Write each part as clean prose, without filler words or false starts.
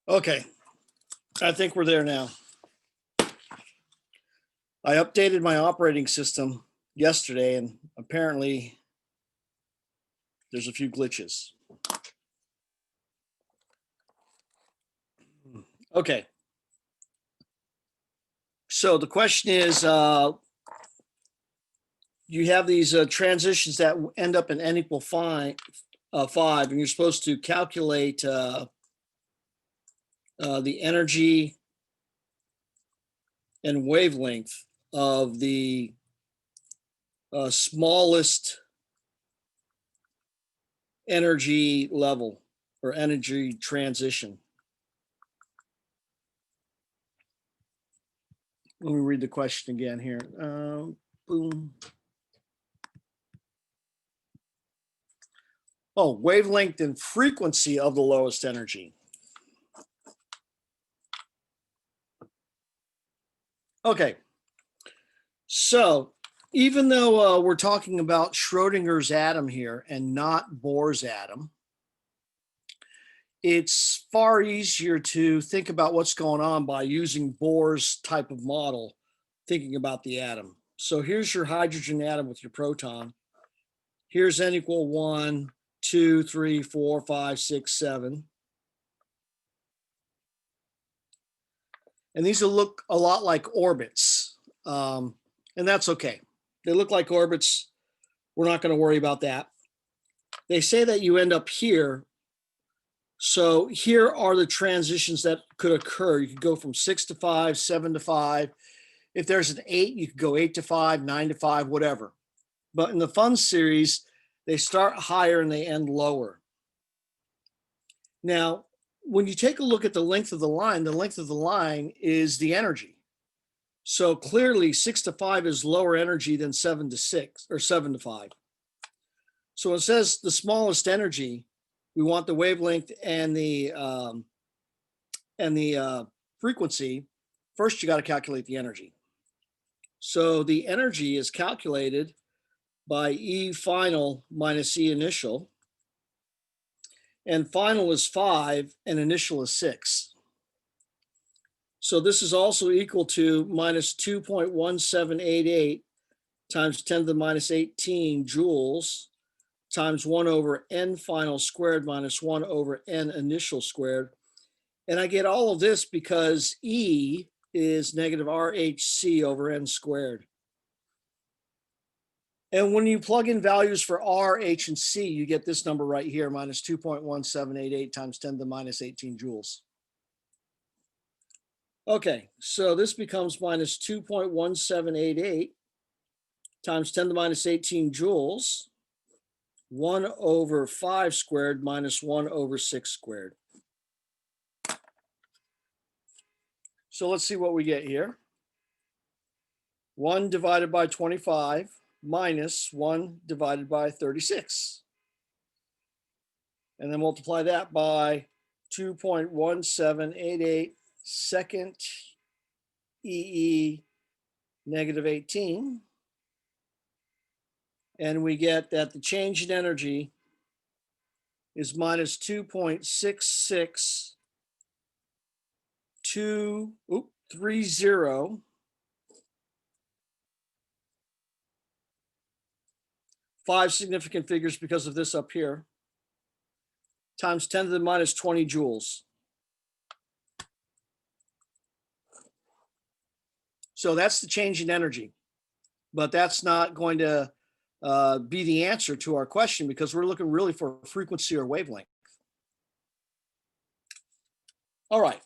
Okay, I think we're there now. I updated my operating system yesterday and apparently there's a few glitches. Okay. So the question is, you have these transitions that end up in n equal 5, and you're supposed to calculate the energy and wavelength of the smallest energy level or energy transition. Let me read the question again here. Boom. Oh, wavelength and frequency of the lowest energy. Okay. So even though we're talking about Schrodinger's atom here and not Bohr's atom, it's far easier to think about what's going on by using Bohr's type of model, thinking about the atom. So here's your hydrogen atom with your proton. Here's n equal 1, 2, 3, 4, 5, 6, 7. And these will look a lot like orbits, and that's okay. They look like orbits. We're not going to worry about that. They say that you end up here. So here are the transitions that could occur. You could go from 6 to 5, 7 to 5. If there's an 8, you could go 8 to 5, 9 to 5, whatever. But in the fun series, they start higher and they end lower. Now, when you take a look at the length of the line is the energy. So clearly 6 to 5 is lower energy than 7 to 6 or 7 to 5. So it says the smallest energy, we want the wavelength and the frequency. First, you got to calculate the energy. So the energy is calculated by E final minus E initial. And final is 5 and initial is 6. So this is also equal to minus 2.1788 times 10 to the minus 18 joules times 1 over n final squared minus 1 over n initial squared. And I get all of this because E is negative RHC over n squared. And when you plug in values for R, H, and C, you get this number right here, minus 2.1788 times 10 to the minus 18 joules. Okay, so this becomes minus 2.1788 times 10 to the minus 18 joules, 1 over 5 squared minus 1 over 6 squared. So let's see what we get here. 1 divided by 25 minus 1 divided by 36. And then multiply that by 2.1788 second EE negative 18. And we get that the change in energy is minus 2.66230. 5 significant figures because of this up here, times 10 to the minus 20 joules. So that's the change in energy, but that's not going to be the answer to our question because we're looking really for frequency or wavelength. All right.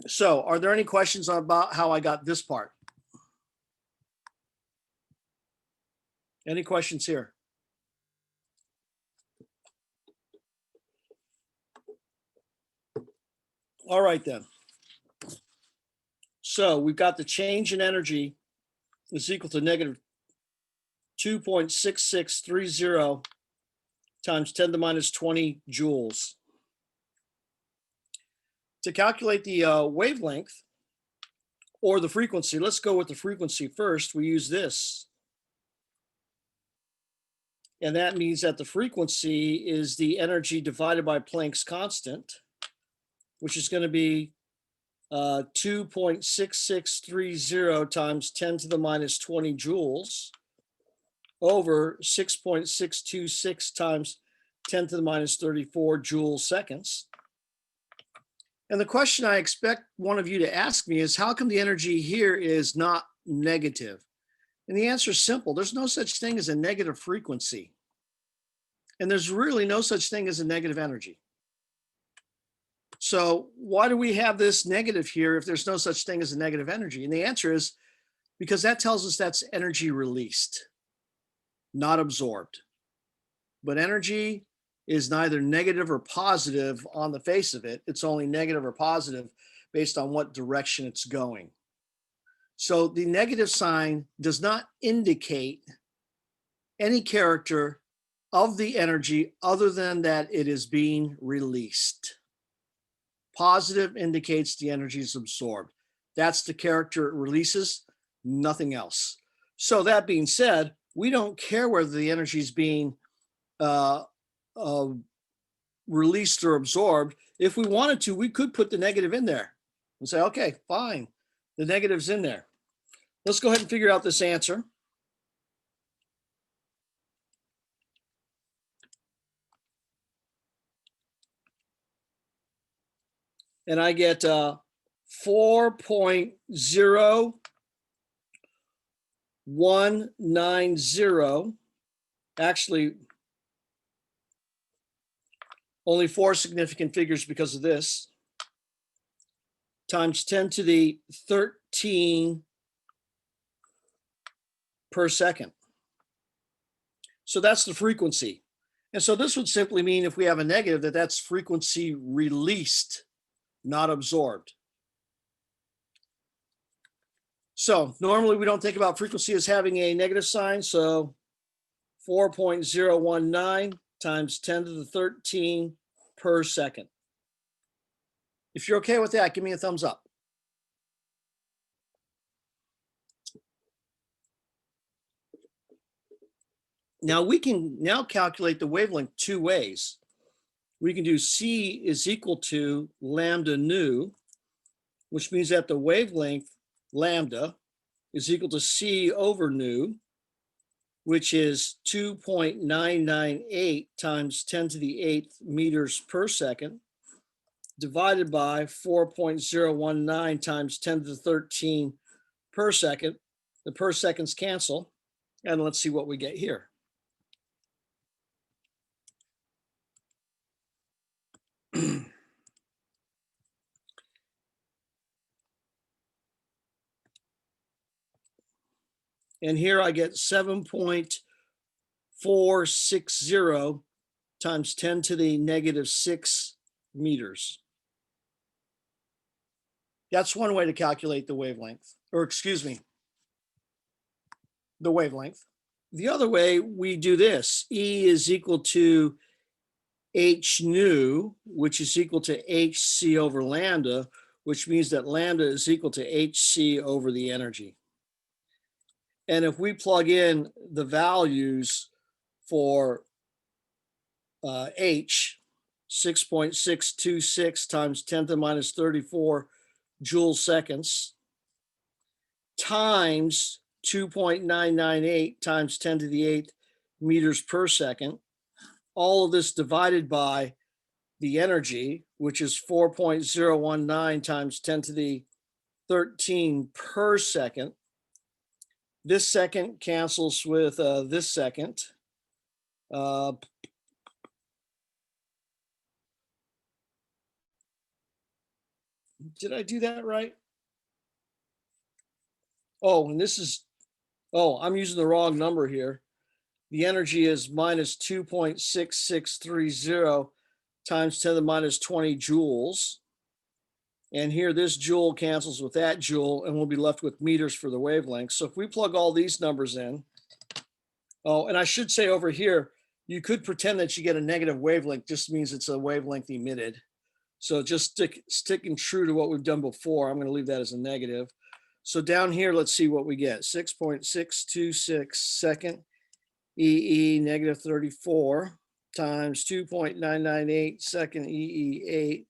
So are there any questions about how I got this part? Any questions here? All right then. So we've got the change in energy is equal to negative 2.6630 times 10 to the minus 20 joules. To calculate the wavelength or the frequency, let's go with the frequency first. We use this. And that means that the frequency is the energy divided by Planck's constant. which is going to be 2.6630 times 10 to the minus 20 joules over 6.626 times 10 to the minus 34 joule seconds. And the question I expect one of you to ask me is, how come the energy here is not negative? And the answer is simple. There's no such thing as a negative frequency. And there's really no such thing as a negative energy. So why do we have this negative here if there's no such thing as a negative energy? And the answer is because that tells us that's energy released, not absorbed. But energy is neither negative or positive on the face of it. It's only negative or positive based on what direction it's going. So the negative sign does not indicate any character of the energy other than that it is being released. Positive indicates the energy is absorbed. That's the character it releases, nothing else. So that being said, we don't care whether the energy is being released or absorbed. If we wanted to, we could put the negative in there and say, okay, fine, the negative's in there. Let's go ahead and figure out this answer. And I get 4.0190. Actually, only 4 significant figures because of this, times 10 to the 13 per second. So that's the frequency. And so this would simply mean if we have a negative, that's frequency released, not absorbed. So normally we don't think about frequency as having a negative sign. So 4.019 times 10 to the 13 per second. If you're okay with that, give me a thumbs up. Now we can now calculate the wavelength 2 ways. We can do C is equal to lambda nu, which means that the wavelength lambda is equal to C over nu, which is 2.998 times 10 to the 8th meters per second, divided by 4.019 times 10 to the 13 per second. The per seconds cancel, and let's see what we get here. And here I get 7.460 times 10 to the negative 6 meters. That's one way to calculate the wavelength, or excuse me, the wavelength. The other way, we do this. E is equal to h nu, which is equal to hc over lambda, which means that lambda is equal to hc over the energy. And if we plug in the values for H, 6.626 times 10 to the minus 34 joule seconds, times 2.998 times 10 to the 8th meters per second, all of this divided by the energy, which is 4.019 times 10 to the 13 per second. This second cancels with this second. Did I do that right? Oh, and this is, oh, I'm using the wrong number here. The energy is minus 2.6630 times 10 to the minus 20 joules. And here this joule cancels with that joule, and we'll be left with meters for the wavelength. So if we plug all these numbers in, oh, and I should say over here, you could pretend that you get a negative wavelength, just means it's a wavelength emitted. So just sticking true to what we've done before, I'm going to leave that as a negative. So down here, let's see what we get. 6.626 second EE negative 34 times 2.998 second EE8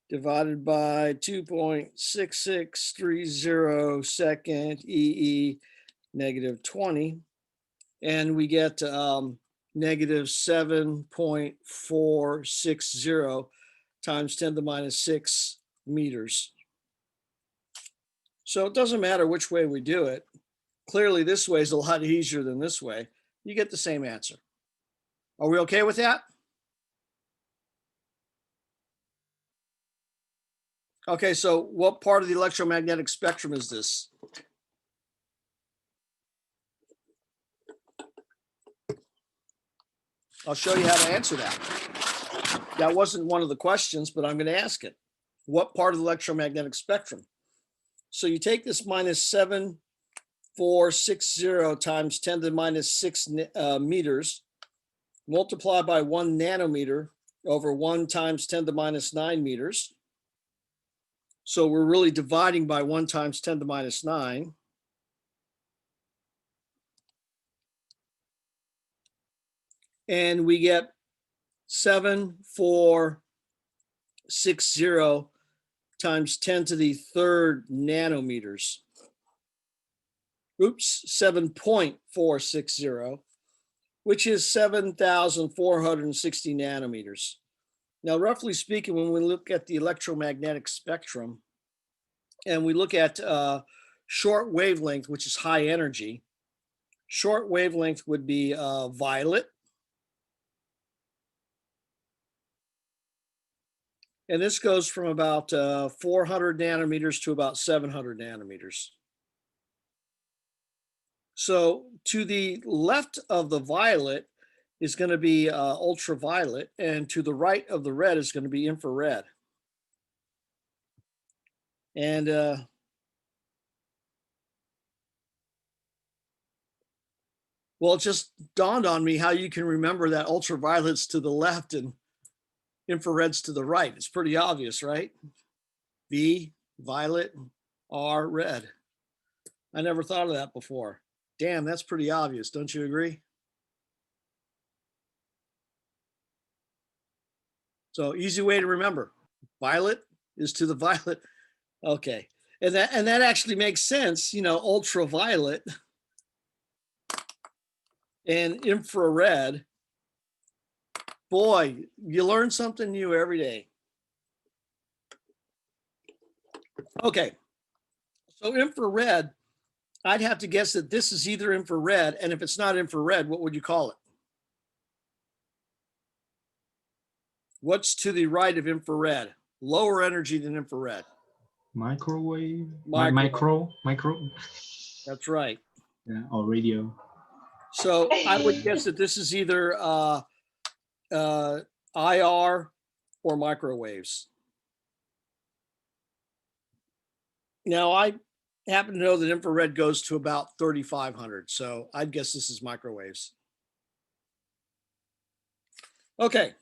divided by 2.6630 second EE negative 20. And we get negative 7.460 times 10 to the minus 6 meters. So it doesn't matter which way we do it. Clearly, this way is a lot easier than this way. You get the same answer. Are we okay with that? Okay, so what part of the electromagnetic spectrum is this? I'll show you how to answer that. That wasn't one of the questions, but I'm going to ask it. What part of the electromagnetic spectrum? So you take this minus 7.460 times 10 to the minus 6 meters, multiply by 1 nanometer over 1 times 10 to the minus 9 meters. So we're really dividing by 1 times 10 to the minus 9. And we get 7.460 times 10 to the third nanometers. Oops, 7.460, which is 7,460 nanometers. Now, roughly speaking, when we look at the electromagnetic spectrum and we look at short wavelength, which is high energy, short wavelength would be violet. And this goes from about 400 nanometers to about 700 nanometers. So to the left of the violet is going to be ultraviolet, and to the right of the red is going to be infrared. And well, it just dawned on me how you can remember that ultraviolet's to the left and infrared's to the right. It's pretty obvious, right? V, violet, R, red. I never thought of that before. Damn, that's pretty obvious. Don't you agree? So easy way to remember. Violet is to the violet. Okay. And that actually makes sense, you know, ultraviolet and infrared. Boy, you learn something new every day. Okay. So infrared, I'd have to guess that this is either infrared, and if it's not infrared, what would you call it? What's to the right of infrared? Lower energy than infrared. Microwave. Micro. Micro. That's right. Yeah, or radio. So I would guess that this is either IR or microwaves. Now, I happen to know that infrared goes to about 3,500, so I'd guess this is microwaves. Okay.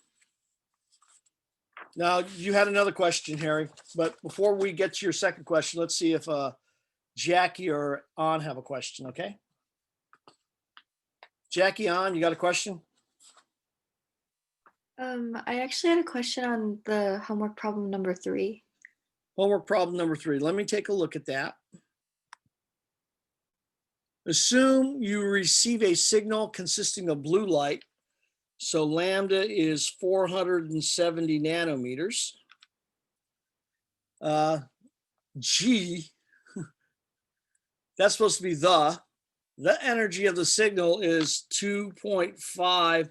Now, you had another question, Harry, but before we get to your second question, let's see if Jackie or An have a question, okay? Jackie, An, you got a question? I actually had a question on the homework problem number 3. Homework problem number 3. Let me take a look at that. Assume you receive a signal consisting of blue light. So lambda is 470 nanometers. G, that's supposed to be the energy of the signal is 2.5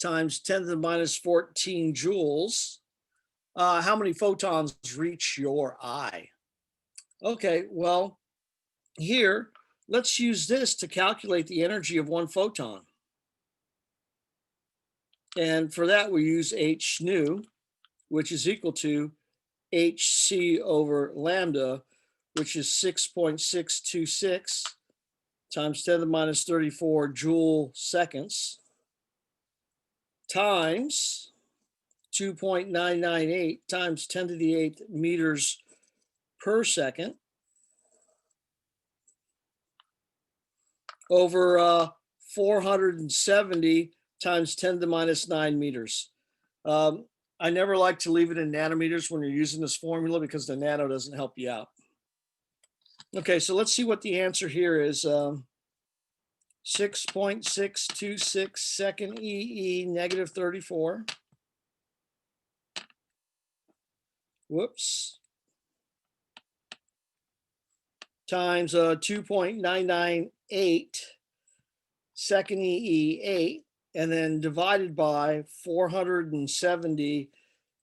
times 10 to the minus 14 joules. How many photons reach your eye? Okay, well, here, let's use this to calculate the energy of one photon. And for that, we use h nu, which is equal to hc over lambda, which is 6.626 times 10 to the minus 34 joule seconds, times 2.998 times 10 to the 8th meters per second, over 470 times 10 to the minus 9 meters. I never like to leave it in nanometers when you're using this formula because the nano doesn't help you out. Okay, so let's see what the answer here is. 6.626 second EE negative 34. Whoops. Times 2.998 second EE 8, and then divided by 470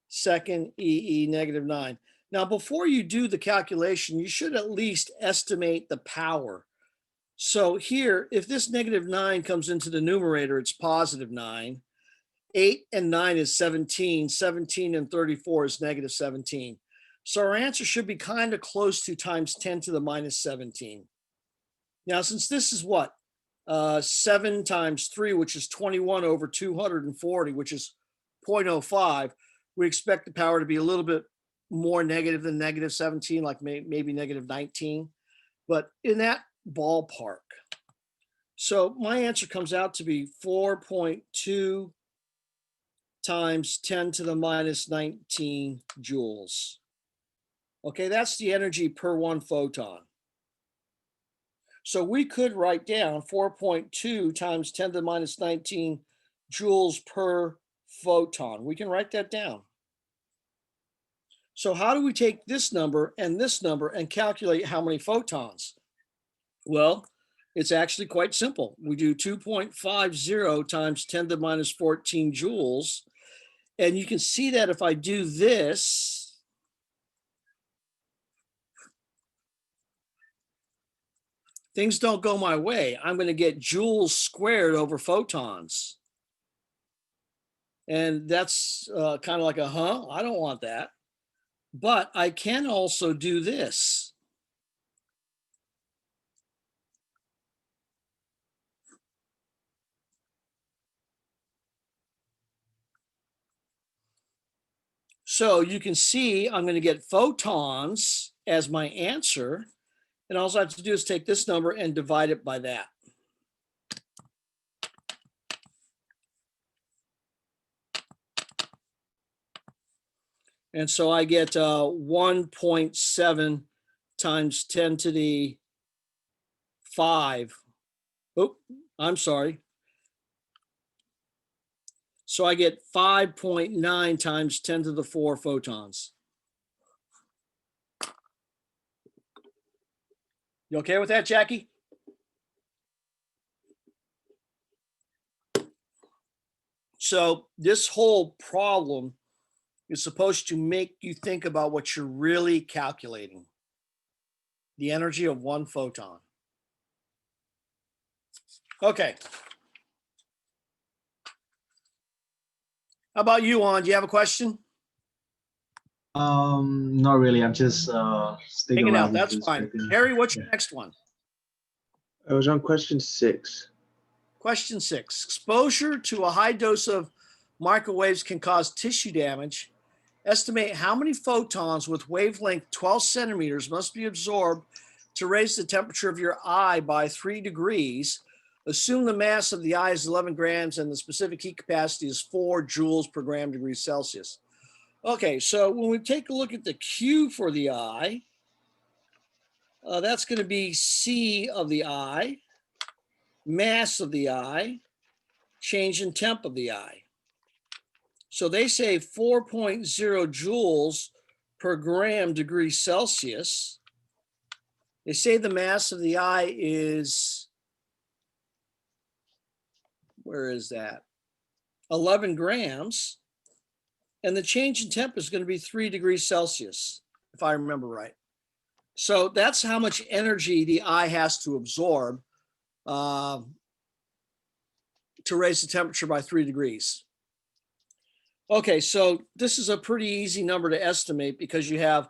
second EE negative 9. Now, before you do the calculation, you should at least estimate the power. So here, if this negative 9 comes into the numerator, it's positive 9. 8 and 9 is 17. 17 and 34 is negative 17. So our answer should be kind of close to times 10 to the minus 17. Now, since this is what? 7 times 3, which is 21 over 240, which is 0.05, we expect the power to be a little bit more negative than negative 17, like maybe negative 19, but in that ballpark. So my answer comes out to be 4.2 times 10 to the minus 19 joules. Okay, that's the energy per 1 photon. So we could write down 4.2 times 10 to the minus 19 joules per photon. We can write that down. So how do we take this number and calculate how many photons? Well, it's actually quite simple. We do 2.50 times 10 to the minus 14 joules. And you can see that if I do this, things don't go my way. I'm going to get joules squared over photons. And that's kind of like I don't want that. But I can also do this. So you can see I'm going to get photons as my answer. And all I have to do is take this number and divide it by that. And so I get 1.7 times 10 to the 5. Oh, I'm sorry. So I get 5.9 times 10 to the 4 photons. You okay with that, Jackie? So this whole problem is supposed to make you think about what you're really calculating. The energy of 1 photon. Okay. How about you, On? Do you have a question? Not really. I'm just sticking Hanging out. around. That's fine. Harry, what's your next one? I was on question 6. Question 6. Exposure to a high dose of microwaves can cause tissue damage. Estimate how many photons with wavelength 12 centimeters must be absorbed to raise the temperature of your eye by 3 degrees. Assume the mass of the eye is 11 grams and the specific heat capacity is 4 joules per gram degree Celsius. Okay, so when we take a look at the Q for the eye, that's going to be C of the eye, mass of the eye, change in temp of the eye. So they say 4.0 joules per gram degree Celsius. They say the mass of the eye is, where is that? 11 grams. And the change in temp is going to be 3 degrees Celsius, if I remember right. So that's how much energy the eye has to absorb to raise the temperature by 3 degrees. Okay, so this is a pretty easy number to estimate because you have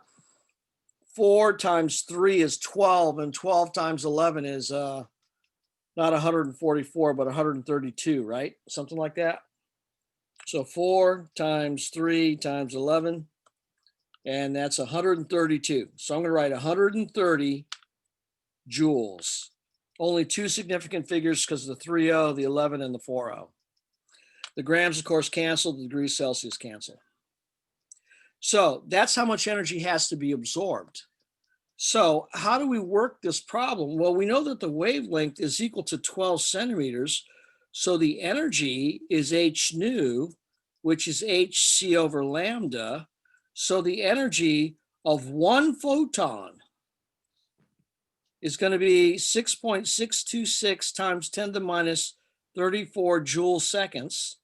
4 times 3 is 12, and 12 times 11 is not 144, but 132, right? Something like that. So 4 times 3 times 11, and that's 132. So I'm going to write 130 joules. Only 2 significant figures because of the 30, the 11, and the 40. The grams, of course, cancel. The degrees Celsius cancel. So that's how much energy has to be absorbed. So how do we work this problem? Well, we know that the wavelength is equal to 12 centimeters. So the energy is h nu, which is hc over lambda. So the energy of one photon is going to be 6.626 times 10 to the minus 34 joule seconds,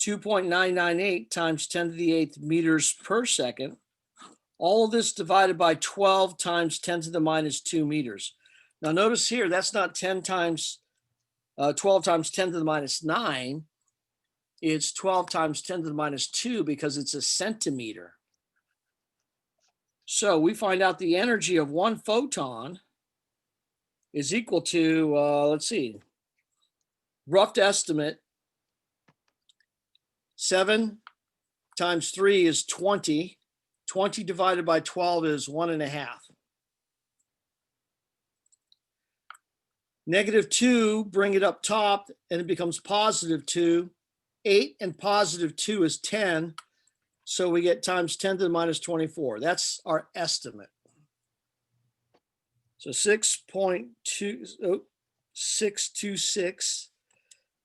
2.998 times 10 to the 8th meters per second. All of this divided by 12 times 10 to the minus 2 meters. Now notice here, that's not 12 times 10 to the minus 9. It's 12 times 10 to the minus 2 because it's a centimeter. So we find out the energy of one photon is equal to, let's see, rough estimate, 7 times 3 is 20. 20 divided by 12 is 1.5. -2, bring it up top, and it becomes +2. 8 and +2 is 10. So we get times 10 to the minus 24. That's our estimate. So 6.626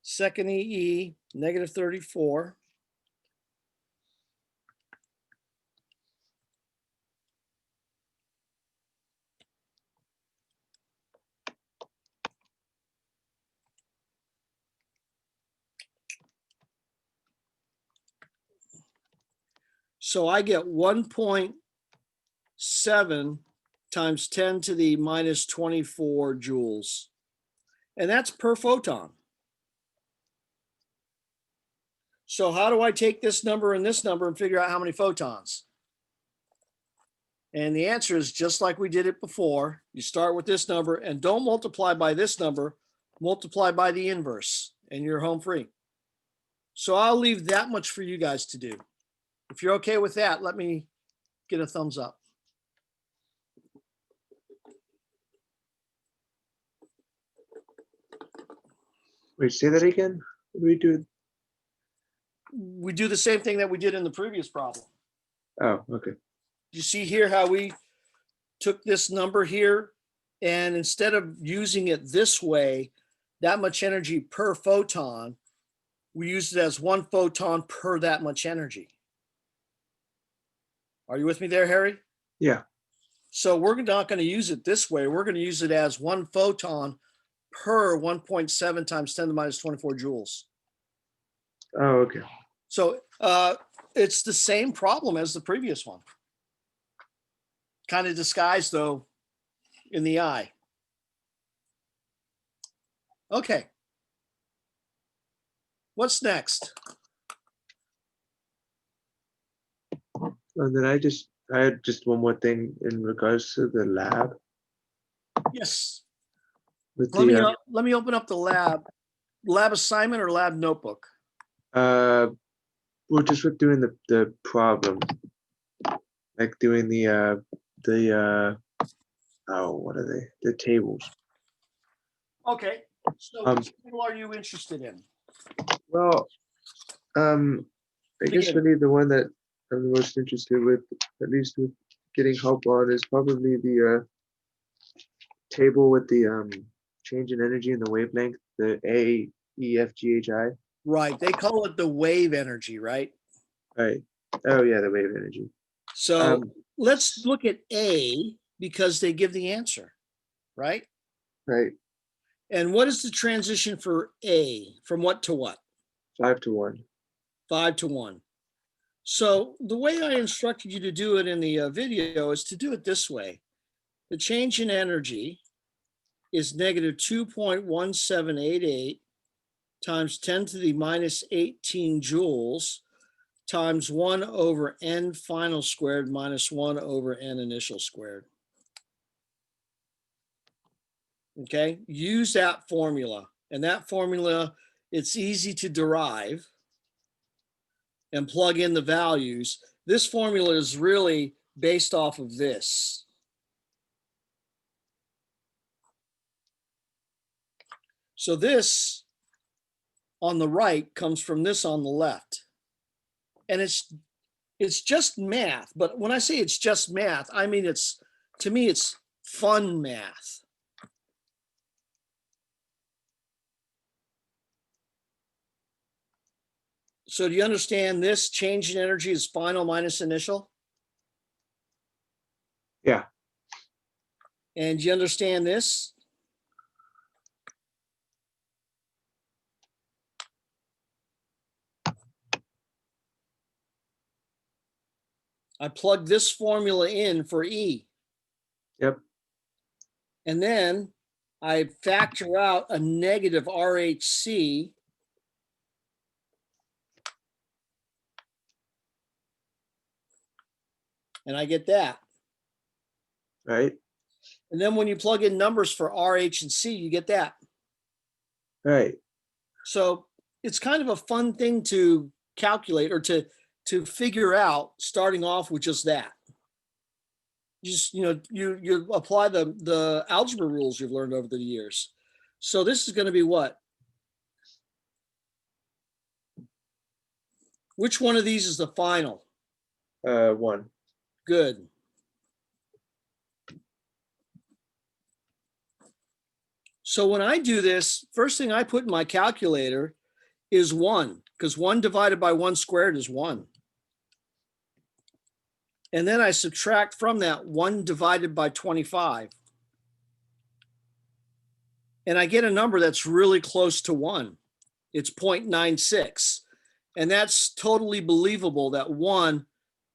second EE, -34. So I get 1.7 times 10 to the minus 24 joules. And that's per photon. So how do I take this number and this number and figure out how many photons? And the answer is just like we did it before. You start with this number and don't multiply by this number, multiply by the inverse, and you're home free. So I'll leave that much for you guys to do. If you're okay with that, let me get a thumbs up. Wait, say that again? What do we do? We do the same thing that we did in the previous problem. Oh, okay. You see here how we took this number here, and instead of using it this way, that much energy per photon, we used it as one photon per that much energy. Are you with me there, Harry? Yeah. So we're not going to use it this way. We're going to use it as one photon per 1.7 times 10 to the minus 24 joules. Oh, okay. So it's the same problem as the previous one. Kind of disguised, though, in the eye. Okay. What's next? And then I had just one more thing in regards to the lab. Yes. With Let the me open up the lab assignment or lab notebook. we're just with doing the problem, like doing the oh, what are they? The tables. Okay. So which table are you interested in? Well, I guess Begin. really the one that I'm the most interested with, at least with getting help on, is probably the table with the change in energy and the wavelength, the A, E, F, G, H, I. Right. They call it the wave energy, right? Right. Oh yeah, the wave energy. So let's look at A because they give the answer, right? Right. And what is the transition for A? From what to what? 5 to 1. 5 to 1. So the way I instructed you to do it in the video is to do it this way. The change in energy is -2.1788 times 10 to the minus 18 joules times 1 over n final squared minus 1 over n initial squared. Okay, use that formula. And that formula, it's easy to derive and plug in the values. This formula is really based off of this. So this on the right comes from this on the left. And it's It's just math, but when I say it's just math, I mean to me it's fun math. So do you understand this change in energy is final minus initial? Yeah. And do you understand this? I plugged this formula in for E. Yep. And then I factor out a negative RHC. And I get that. Right. And then when you plug in numbers for RH and C, you get that. Right. So it's kind of a fun thing to calculate or to figure out, starting off with just that. Just, you apply the algebra rules you've learned over the years. So this is going to be what? Which one of these is the final? 1. Good. So when I do this, first thing I put in my calculator is 1, because 1 divided by 1 squared is 1. And then I subtract from that 1 divided by 25. And I get a number that's really close to 1. It's 0.96. And that's totally believable that 1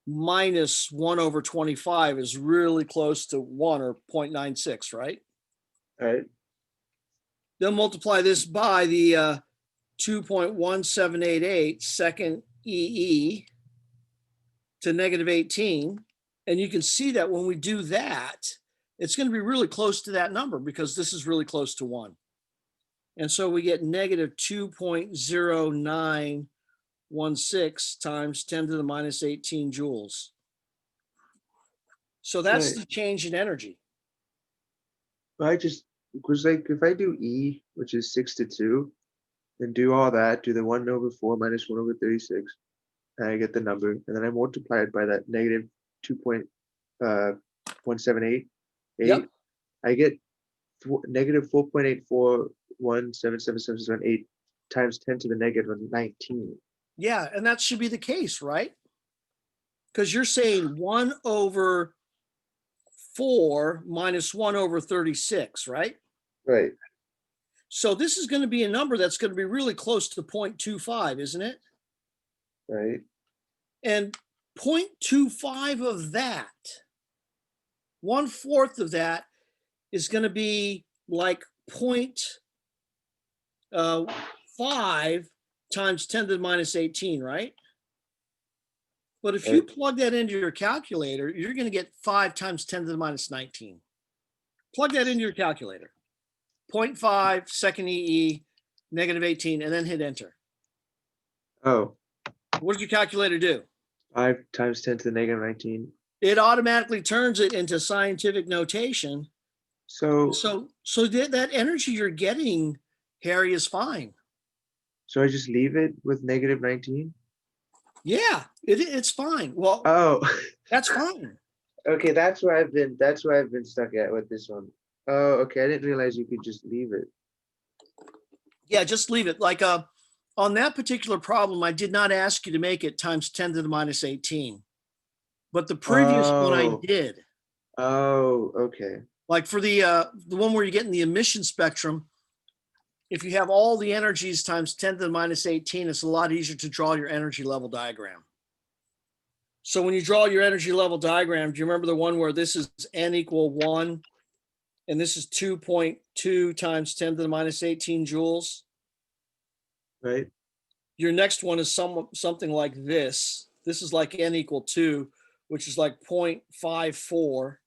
minus 1 over 25 is really close to 1 or 0.96, right? Right. Then multiply this by the 2.1788 second EE to negative 18. And you can see that when we do that, it's going to be really close to that number because this is really close to 1. And so we get negative 2.0916 times 10 to the minus 18 joules. So that's Right. the change in energy. I just, because like if I do E, which is 6 to 2, then do all that, do the 1 over 4 minus 1 over 36, and I get the number, and then I multiply it by that negative 2.178. Yep. I get negative 4.84177778 times 10 to the negative 19. Yeah, and that should be the case, right? Because you're saying 1 over 4 minus 1 over 36, right? Right. So this is going to be a number that's going to be really close to 0.25, isn't it? Right. And 0.25 of that, 1/4 of that is going to be like 0.5 times 10 to the minus 18, right? But if you Right. plug that into your calculator, you're going to get 5 times 10 to the minus 19. Plug that into your calculator. 0.5 second EE, negative 18, and then hit enter. Oh, What does your calculator do? 5 times 10 to the negative 19. It automatically turns it into scientific notation. So That energy you're getting, Harry, is fine. I just leave it with negative 19? Yeah, it's fine. Well, Oh, that's fine. okay, that's where I've been stuck at with this one. Oh, okay, I didn't realize you could just leave it. Yeah, just leave it. Like on that particular problem, I did not ask you to make it times 10 to the minus 18. But the previous one I Oh. did. Oh, okay. Like for the one where you're getting the emission spectrum, if you have all the energies times 10 to the minus 18, it's a lot easier to draw your energy level diagram. So when you draw your energy level diagram, do you remember the one where this is n equal 1 and this is 2.2 times 10 to the minus 18 joules? Right. Your next one is something like this. This is like n equal 2, which is like 0.54.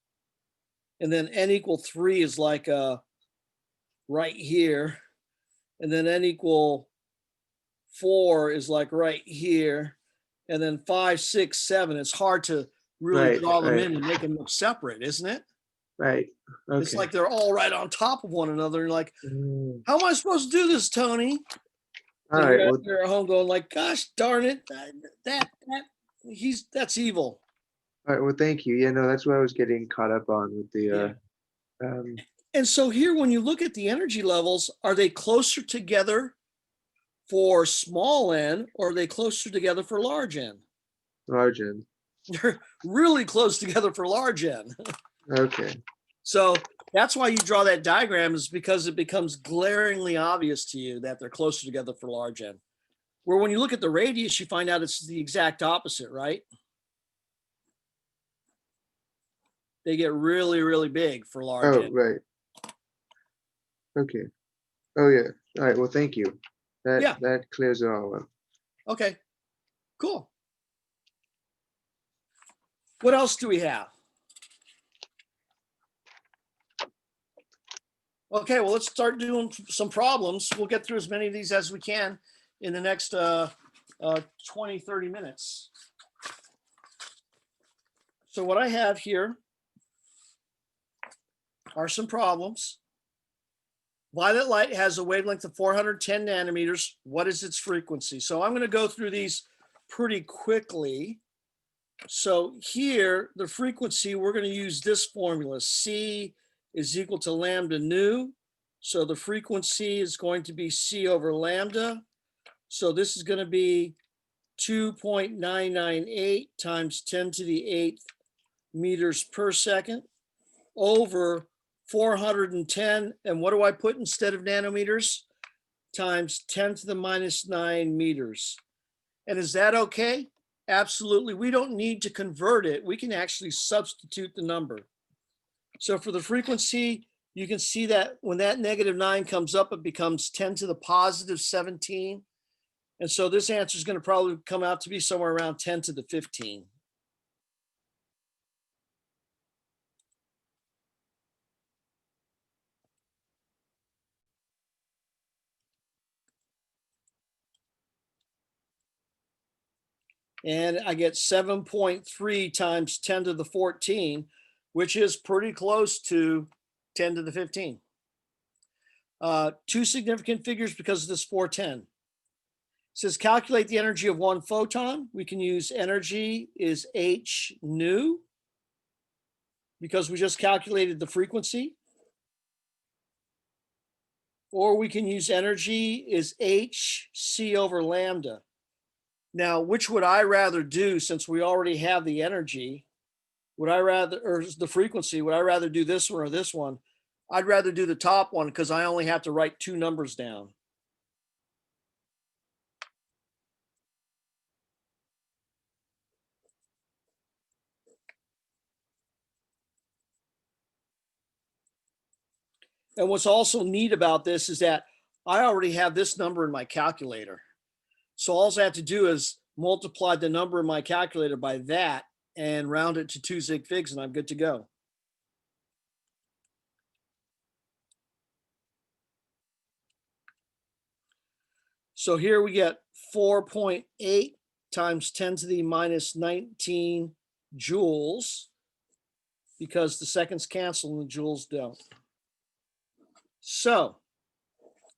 And then n equal 3 is like right here. And then n equal 4 is like right here. And then 5, 6, 7. It's hard to really Right, draw them right. in and make them look separate, isn't it? Right. Okay. It's like they're all right on top of one another. And like, Mm. how am I supposed to do this, Tony? All And right. you're Well, out there at home going like, gosh darn it, that's evil. All right, well, thank you. Yeah, no, that's what I was getting caught up on with Yeah. the um And so here, when you look at the energy levels, are they closer together for small n, or are they closer together for large n? large end. They're really close together for large n. Okay. So that's why you draw that diagram, is because it becomes glaringly obvious to you that they're closer together for large n. Where when you look at the radius, you find out it's the exact opposite, right? They get really, really big for large Oh, n. right. Okay. Oh, yeah. All right. Well, thank you. Yeah. That clears it all up. Okay, cool. What else do we have? Okay, well, let's start doing some problems. We'll get through as many of these as we can in the next 20, 30 minutes. So what I have here are some problems. Violet light has a wavelength of 410 nanometers. What is its frequency? So I'm going to go through these pretty quickly. So here, the frequency, we're going to use this formula. C is equal to lambda nu. So the frequency is going to be C over lambda. So this is going to be 2.998 times 10 to the 8th meters per second over 410. And what do I put instead of nanometers? Times 10 to the minus 9 meters. And is that okay? Absolutely. We don't need to convert it. We can actually substitute the number. So for the frequency, you can see that when that -9 comes up, it becomes 10 to the positive 17. And so this answer is going to probably come out to be somewhere around 10 to the 15. And I get 7.3 times 10 to the 14, which is pretty close to 10 to the 15. Two significant figures because of this 410. It says calculate the energy of one photon. We can use energy is h nu because we just calculated the frequency. Or we can use energy is h c over lambda. Now, which would I rather do since we already have the energy? Would I rather, or the frequency, would I rather do this one or this one? I'd rather do the top one because I only have to write two numbers down. And what's also neat about this is that I already have this number in my calculator. So all I have to do is multiply the number in my calculator by that and round it to 2 sig figs, and I'm good to go. So here we get 4.8 times 10 to the minus 19 joules because the seconds cancel and the joules don't. So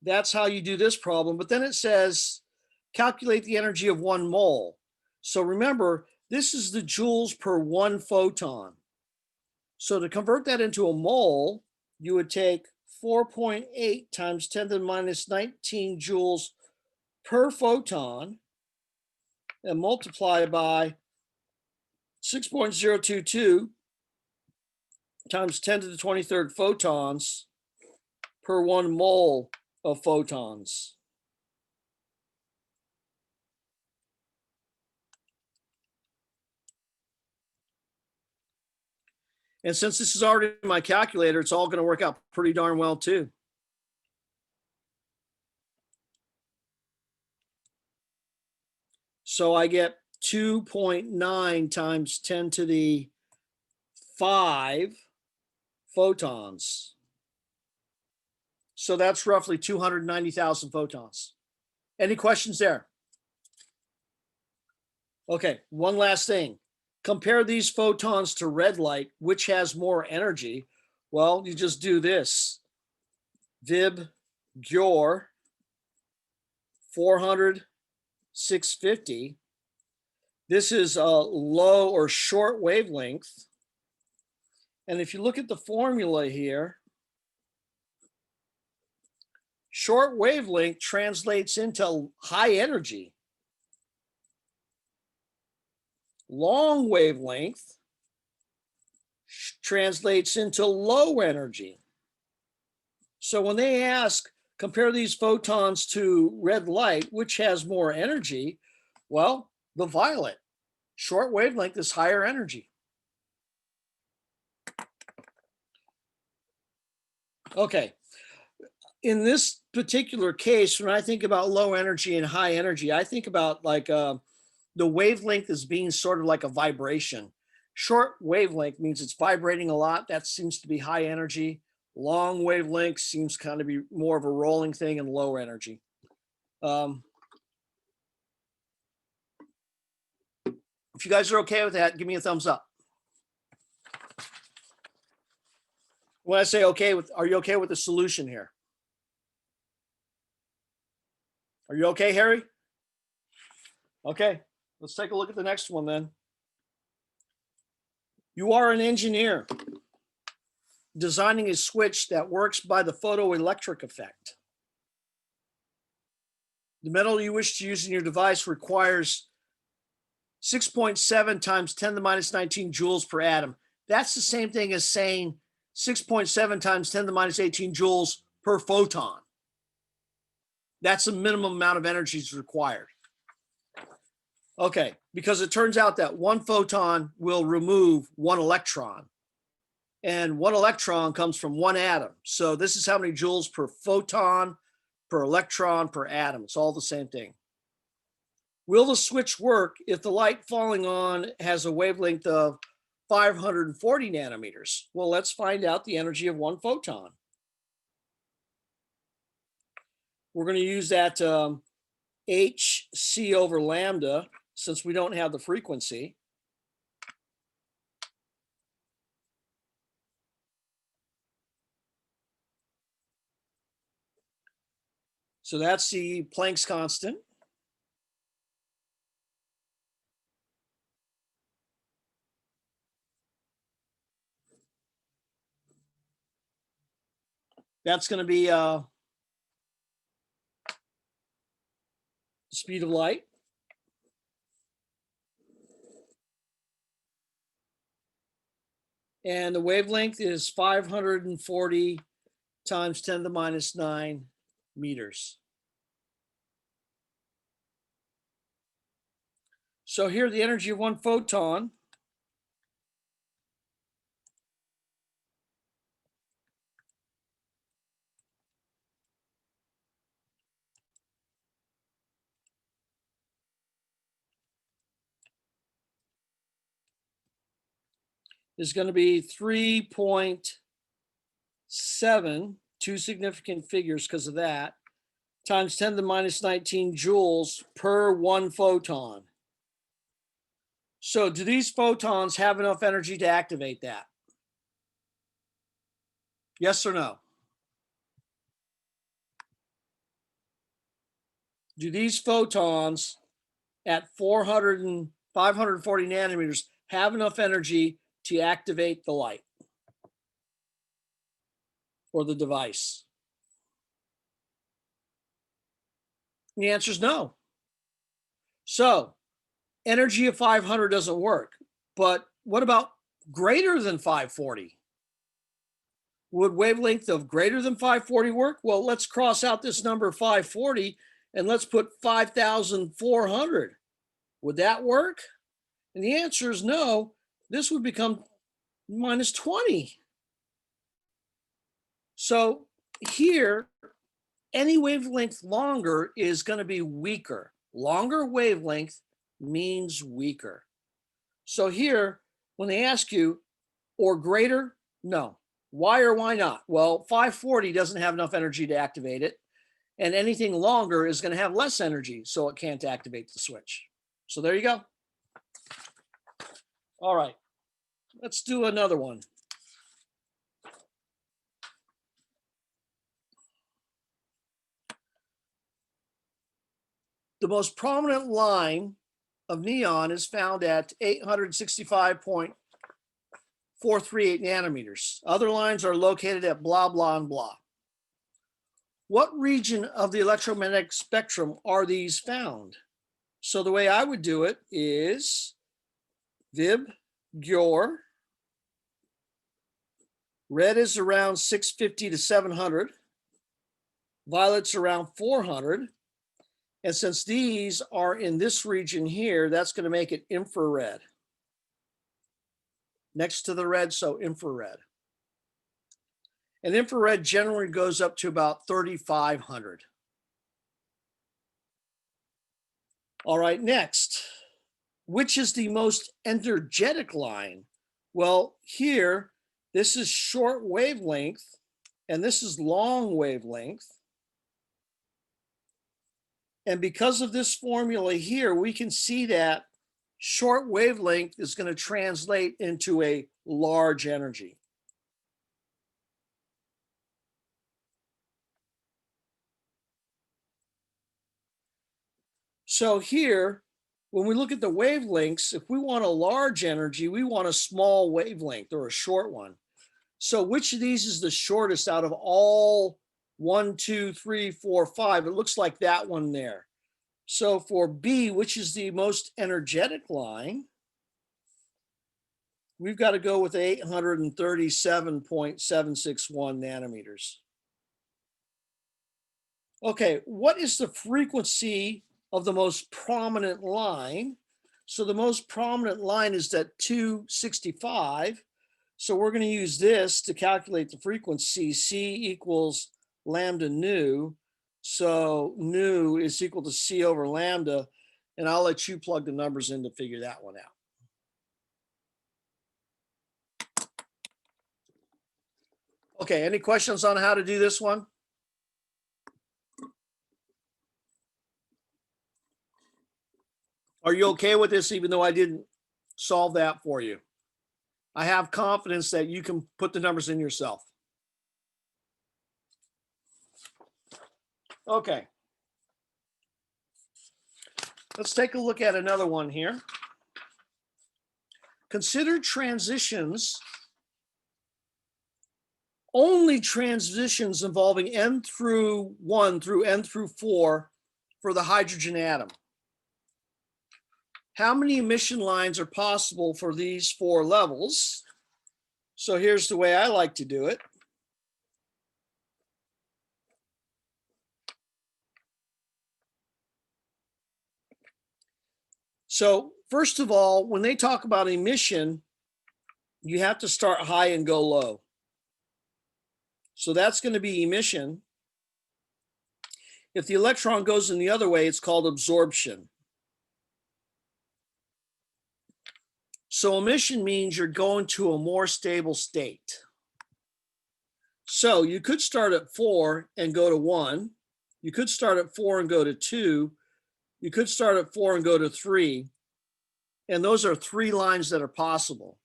that's how you do this problem. But then it says calculate the energy of 1 mole. So remember, this is the joules per 1 photon. So to convert that into a mole, you would take 4.8 times 10 to the minus 19 joules per photon and multiply by 6.022 times 10 to the 23rd photons per 1 mole of photons. And since this is already in my calculator, it's all going to work out pretty darn well too. So I get 2.9 times 10 to the 5 photons. So that's roughly 290,000 photons. Any questions there? Okay, one last thing. Compare these photons to red light, which has more energy. Well, you just do this. Vib Gyor 400 650 This is a low or short wavelength. And if you look at the formula here, short wavelength translates into high energy. Long wavelength translates into low energy. So when they ask, compare these photons to red light, which has more energy? Well, the violet. Short wavelength is higher energy. Okay. In this particular case, when I think about low energy and high energy, I think about like the wavelength as being sort of like a vibration. Short wavelength means it's vibrating a lot. That seems to be high energy. Long wavelength seems kind of be more of a rolling thing and low energy. If you guys are okay with that, give me a thumbs up. When I say okay with, are you okay with the solution here? Are you okay, Harry? Okay, let's take a look at the next one then. You are an engineer designing a switch that works by the photoelectric effect. The metal you wish to use in your device requires 6.7 times 10 to the minus 19 joules per atom. That's the same thing as saying 6.7 times 10 to the minus 18 joules per photon. That's the minimum amount of energy is required. Okay, because it turns out that one photon will remove one electron. And one electron comes from one atom. So this is how many joules per photon, per electron, per atom. It's all the same thing. Will the switch work if the light falling on has a wavelength of 540 nanometers? Well, let's find out the energy of one photon. We're going to use that hc over lambda since we don't have the frequency. So that's the Planck's constant. That's going to be the speed of light. And the wavelength is 540 times 10 to the minus 9 meters. So here, the energy of one photon is going to be 3.7, two significant figures because of that, times 10 to the minus 19 joules per one photon. So do these photons have enough energy to activate that? Yes or no? Do these photons at 540 nanometers have enough energy to activate the light or the device? And the answer is no. So energy of 500 doesn't work, but what about greater than 540? Would wavelength of greater than 540 work? Well, let's cross out this number 540 and let's put 5,400. Would that work? And the answer is no. This would become minus 20. So here, any wavelength longer is going to be weaker. Longer wavelength means weaker. So here, when they ask you, or greater, no. Why or why not? Well, 540 doesn't have enough energy to activate it. And anything longer is going to have less energy, so it can't activate the switch. So there you go. All right, let's do another one. The most prominent line of neon is found at 865.438 nanometers. Other lines are located at blah, blah, and blah. What region of the electromagnetic spectrum are these found? So the way I would do it is Vib, Gyur. Red is around 650 to 700. Violet's around 400. And since these are in this region here, that's going to make it infrared. Next to the red, so infrared. And infrared generally goes up to about 3,500. All right, next, which is the most energetic line? Well, here, this is short wavelength, and this is long wavelength. And because of this formula here, we can see that short wavelength is going to translate into a large energy. So here, when we look at the wavelengths, if we want a large energy, we want a small wavelength or a short one. So which of these is the shortest out of all 1, 2, 3, 4, 5? It looks like that one there. So for B, which is the most energetic line, we've got to go with 837.761 nanometers. Okay, what is the frequency of the most prominent line? So the most prominent line is that 265. So we're going to use this to calculate the frequency. C equals lambda nu. So nu is equal to C over lambda. And I'll let you plug the numbers in to figure that one out. Okay, any questions on how to do this one? Are you okay with this, even though I didn't solve that for you? I have confidence that you can put the numbers in yourself. Okay. Let's take a look at another one here. Consider transitions, only transitions involving N through 1 through N through 4 for the hydrogen atom. How many emission lines are possible for these 4 levels? So here's the way I like to do it. So first of all, when they talk about emission, you have to start high and go low. So that's going to be emission. If the electron goes in the other way, it's called absorption. So emission means you're going to a more stable state. So you could start at 4 and go to 1. You could start at 4 and go to 2. You could start at 4 and go to 3. And those are 3 lines that are possible.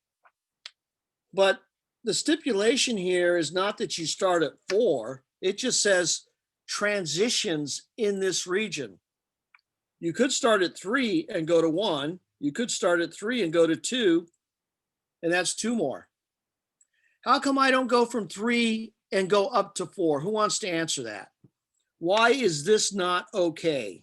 But the stipulation here is not that you start at 4. It just says transitions in this region. You could start at 3 and go to 1. You could start at 3 and go to 2, and that's 2 more. How come I don't go from 3 and go up to 4? Who wants to answer that? Why is this not okay?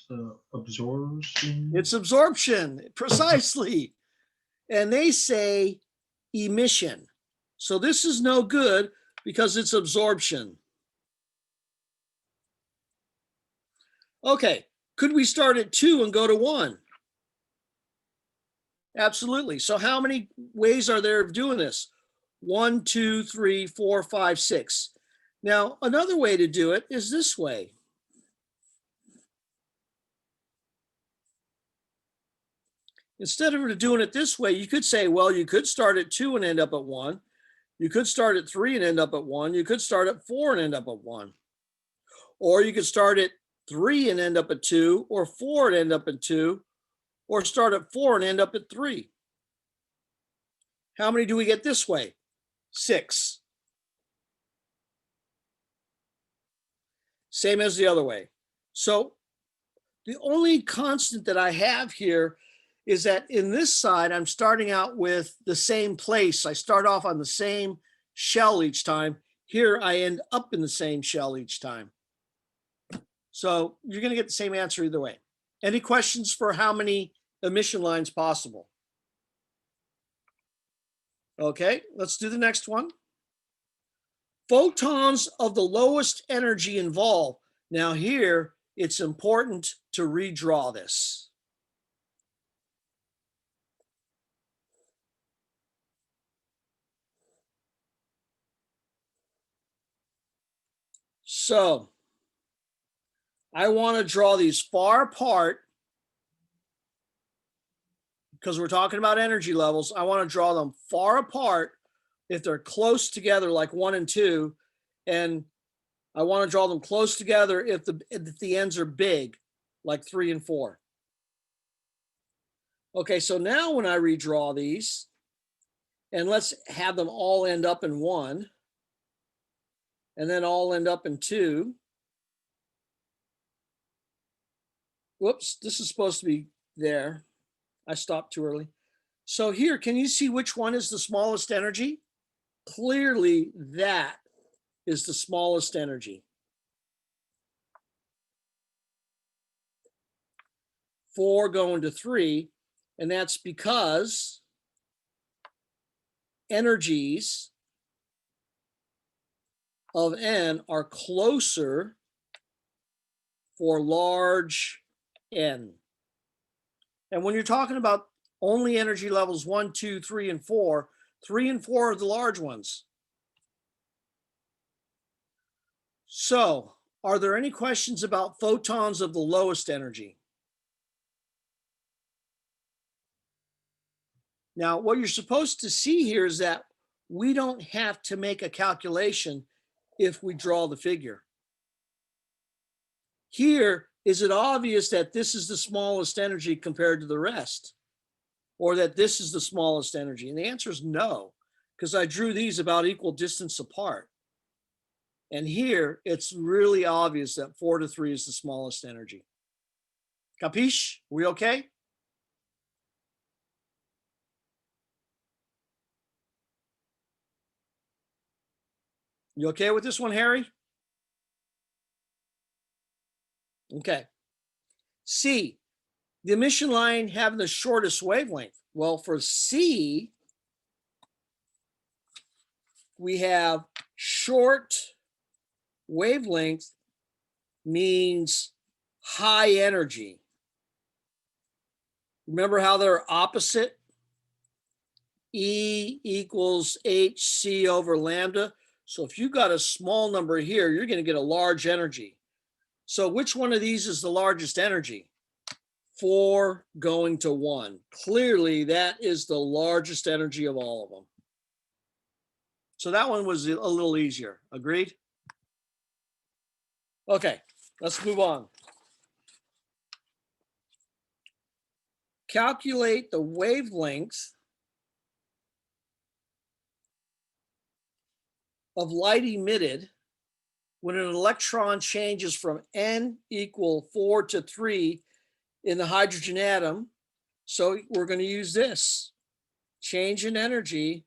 So absorption. It's absorption, precisely. And they say emission. So this is no good because it's absorption. Okay, could we start at 2 and go to 1? Absolutely. So how many ways are there of doing this? 1, 2, 3, 4, 5, 6. Now, another way to do it is this way. Instead of doing it this way, you could say, well, you could start at 2 and end up at 1. You could start at 3 and end up at 1. You could start at 4 and end up at 1. Or you could start at 3 and end up at 2, or 4 and end up at 2, or start at 4 and end up at 3. How many do we get this way? 6. Same as the other way. So the only constant that I have here is that in this side, I'm starting out with the same place. I start off on the same shell each time. Here, I end up in the same shell each time. So you're going to get the same answer either way. Any questions for how many emission lines possible? Okay, let's do the next one. Photons of the lowest energy involved. Now here, it's important to redraw this. So I want to draw these far apart because we're talking about energy levels. I want to draw them far apart if they're close together, like 1 and 2, and I want to draw them close together if the ends are big, like 3 and 4. Okay, so now when I redraw these, and let's have them all end up in 1, and then all end up in 2. Whoops, this is supposed to be there. I stopped too early. So here, can you see which one is the smallest energy? Clearly, that is the smallest energy. 4 going to 3, and that's because energies of n are closer for large n. And when you're talking about only energy levels 1, 2, 3, and 4, 3 and 4 are the large ones. So, are there any questions about photons of the lowest energy? Now, what you're supposed to see here is that we don't have to make a calculation if we draw the figure. Here, is it obvious that this is the smallest energy compared to the rest? Or that this is the smallest energy? And the answer is no, because I drew these about equal distance apart. And here, it's really obvious that 4 to 3 is the smallest energy. Capiche? We okay? You okay with this one, Harry? Okay. C, the emission line having the shortest wavelength. Well, for C, we have short wavelength means high energy. Remember how they're opposite? E equals hc over lambda. So if you got a small number here, you're going to get a large energy. So which one of these is the largest energy? 4 going to 1. Clearly, that is the largest energy of all of them. So that one was a little easier. Agreed? Okay, let's move on. Calculate the wavelength of light emitted when an electron changes from n equal 4 to 3 in the hydrogen atom. So we're going to use this. Change in energy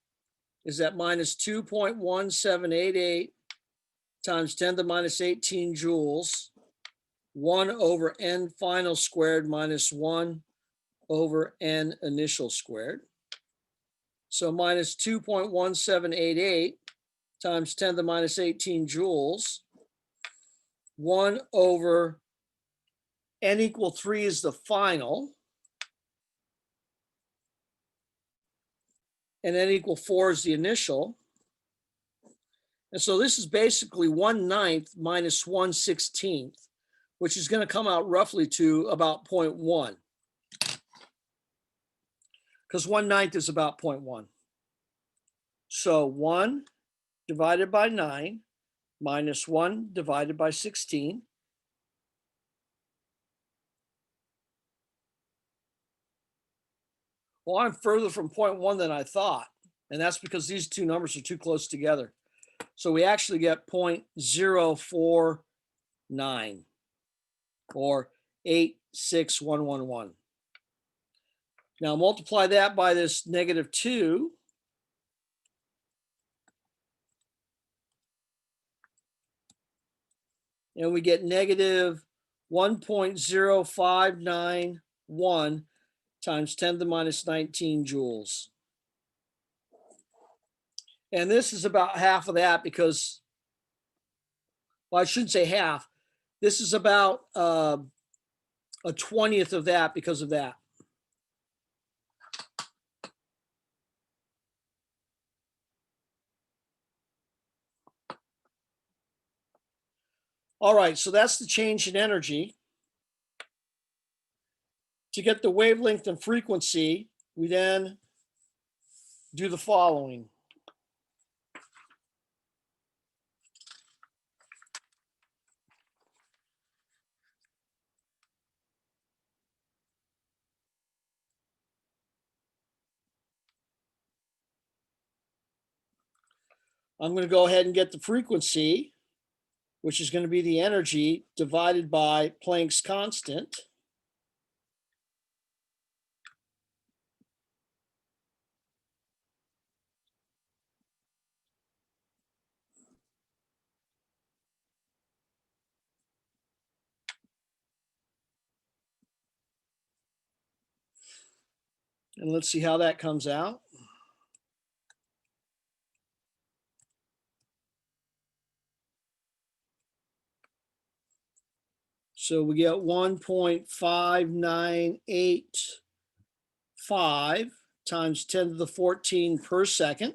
is at minus 2.1788 times 10 to the minus 18 joules, 1 over n final squared minus 1 over n initial squared. So minus 2.1788 times 10 to the minus 18 joules, 1 over n equal 3 is the final, and n equal 4 is the initial. And so this is basically 1/9 minus 1/16, which is going to come out roughly to about 0.1. Because 1/9 is about 0.1. So 1 divided by 9 minus 1 divided by 16. Well, I'm further from 0.1 than I thought. And that's because these two numbers are too close together. So we actually get 0.04 or 86111. Now multiply that by this -2. And we get -1.0591 times 10 to the minus 19 joules. And this is about half of that because, well, I shouldn't say half. This is about a 20th of that because of that. All right, so that's the change in energy. To get the wavelength and frequency, we then do the following. I'm going to go ahead and get the frequency, which is going to be the energy divided by Planck's constant. And let's see how that comes out. So we get 1.5985 times 10 to the 14 per second.